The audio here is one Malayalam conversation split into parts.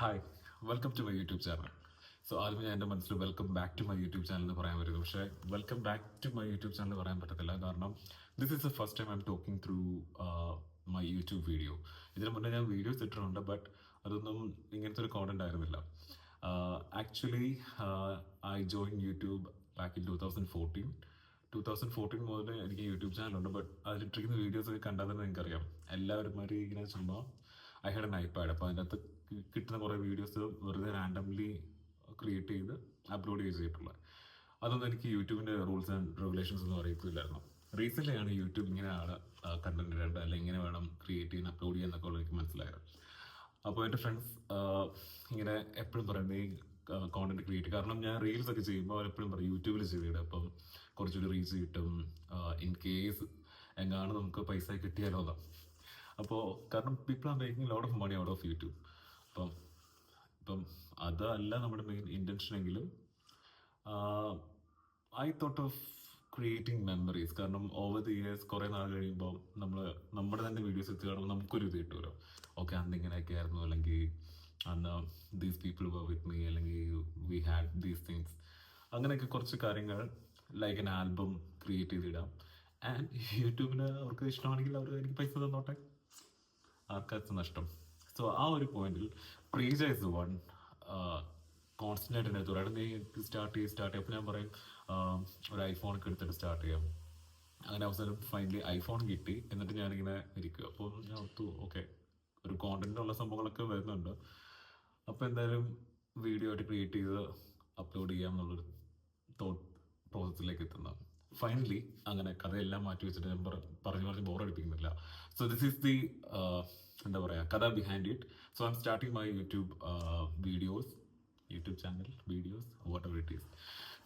Hi, welcome to my YouTube channel. So ആദ്യം ഞാൻ എൻ്റെ മനസ്സിൽ welcome back to my YouTube channel എന്ന് പറയാൻ പറ്റുന്നു. പക്ഷേ welcome back to my YouTube channel പറയാൻ പറ്റത്തില്ല. കാരണം this is the first time I'm talking through my YouTube video. ഇതിന് മുന്നേ ഞാൻ വീഡിയോസ് ഇട്ടിട്ടുണ്ട്, ബട്ട് അതൊന്നും ഇങ്ങനത്തെ ഒരു കോണ്ടന്റ് ആയിരുന്നില്ല. Actually I join YouTube back in 2014 മുതൽ എനിക്ക് യൂട്യൂബ് ചാനലുണ്ട്. ബട്ട് അതിലിട്ടിരിക്കുന്ന വീഡിയോസ് ഒക്കെ കണ്ടാൽ തന്നെ നിങ്ങൾക്കറിയാം, എല്ലാവരും മാതിരി ഇങ്ങനെ ചുമ്മാ ഐ ഹാഡ് എൻ ഐപാഡ്. അപ്പോൾ അതിനകത്ത് കിട്ടുന്ന കുറേ വീഡിയോസ് വെറുതെ റാൻഡംലി ക്രിയേറ്റ് ചെയ്ത് അപ്ലോഡ് ചെയ്തിട്ടുള്ളത്. അതൊന്നും എനിക്ക് യൂട്യൂബിൻ്റെ റൂൾസ് ആൻഡ് റെഗുലേഷൻസ് ഒന്നും അറിയത്തില്ലായിരുന്നു. റീസെൻ്റ്ലി ആണ് യൂട്യൂബ് ഇങ്ങനെയാണ് കണ്ടന്റ് ഇടേണ്ടത്, അല്ലെങ്കിൽ ഇങ്ങനെ വേണം ക്രിയേറ്റ് ചെയ്യാൻ അപ്ലോഡ് ചെയ്യാൻ എന്നൊക്കെ ഉള്ളത് എനിക്ക് മനസ്സിലായത്. അപ്പോൾ എൻ്റെ ഫ്രണ്ട്സ് ഇങ്ങനെ എപ്പോഴും പറയുന്നത് ഈ കോണ്ടന്റ് ക്രിയേറ്റ്, കാരണം ഞാൻ റീൽസ് ഒക്കെ ചെയ്യുമ്പോൾ അവരെപ്പോഴും പറയും യൂട്യൂബിൽ ചെയ്തിടുക, അപ്പം കുറച്ചുകൂടി റീച്ച് കിട്ടും, ഇൻ കേസ് എങ്ങാണ് നമുക്ക് പൈസ കിട്ടിയാലോ എന്നാ. അപ്പോൾ കാരണം people are making lot of money out of YouTube. ഇപ്പം അതല്ല നമ്മുടെ മെയിൻ ഇൻറ്റൻഷൻ എങ്കിലും I thought of creating memories. കാരണം ഓവർ ദി ഇയേഴ്സ് കുറേ നാൾ കഴിയുമ്പോൾ നമ്മുടെ തന്നെ വീഡിയോസ് എത്തി കാണുമ്പോൾ നമുക്കൊരു ഇത് കിട്ടുമല്ലോ. ഓക്കെ, അന്ന് ഇങ്ങനെയൊക്കെ ആയിരുന്നു, അല്ലെങ്കിൽ അന്ന് these people were with me, അല്ലെങ്കിൽ വി ഹാഡ് ദീസ് തിങ്സ്. അങ്ങനെയൊക്കെ കുറച്ച് കാര്യങ്ങൾ ലൈക്ക് എൻ ആൽബം ക്രിയേറ്റ് ചെയ്തിടാം. ആൻഡ് യൂട്യൂബിന് അവർക്ക് ഇഷ്ടമാണെങ്കിൽ അവർ എനിക്ക് പൈസ തന്നോട്ടെ, ആർക്കാർക്ക് നഷ്ടം. സോ ആ ഒരു പോയിന്റിൽ പ്രീജ ഇസ് വൺ കോൺസ്റ്റൻ്റ് ആയിട്ട് എൻ്റെ അടുത്ത് പറയാം, നീ സ്റ്റാർട്ട് ചെയ്യും. അപ്പോൾ ഞാൻ പറയും ഒരു ഐഫോണൊക്കെ എടുത്തിട്ട് സ്റ്റാർട്ട് ചെയ്യാം. അങ്ങനെ അവസാനം ഫൈനലി ഐഫോൺ കിട്ടി. എന്നിട്ട് ഞാനിങ്ങനെ ഇരിക്കുക. അപ്പോൾ ഞാൻ ഓർത്തു ഓക്കെ, ഒരു കോണ്ടന്റുള്ള സംഭവങ്ങളൊക്കെ വരുന്നുണ്ട്, അപ്പോൾ എന്തായാലും വീഡിയോ ആയിട്ട് ക്രിയേറ്റ് ചെയ്ത് അപ്ലോഡ് ചെയ്യാം എന്നുള്ളൊരു തോട്ട് പ്രോസസ്സിലേക്ക് എത്തുന്നത്. ഫൈനലി അങ്ങനെ കഥയെല്ലാം മാറ്റി വെച്ചിട്ട് ഞാൻ പറഞ്ഞ് ബോറടിപ്പിക്കുന്നില്ല. സോ ദിസ് ഈസ് ദി എന്താ പറയുക, കഥ behind it. So I M starting my YouTube channel, videos, whatever it is.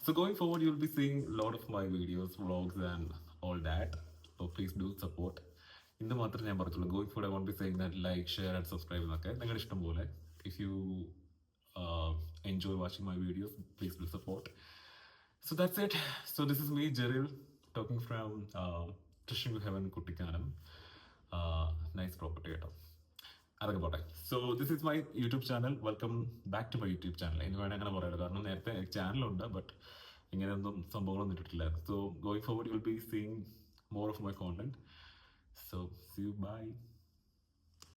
So going forward, you'll be seeing a lot of my videos, vlogs and all that. So please do support. ഇന്ന് മാത്രമേ ഞാൻ പറയത്തുള്ളൂ. Going forward I won't be saying that like, share and subscribe എന്നൊക്കെ നിങ്ങളുടെ ഇഷ്ടം പോലെ. If you enjoy watching my videos, please do support. So that's it. So this is me, Jeril, talking from Trishul Heaven, Kuttikanam. Nice property കേട്ടോ, അതൊക്കെ പോട്ടെ. So this is my YouTube channel. Welcome back to my YouTube channel എന്ന് വേണം അങ്ങനെ പറയാറ്. കാരണം നേരത്തെ ചാനലുണ്ട്, ബട്ട് ഇങ്ങനെയൊന്നും സംഭവങ്ങളൊന്നും ഇട്ടിട്ടില്ലായിരുന്നു. So going forward you will be seeing more of my content. So see you, by.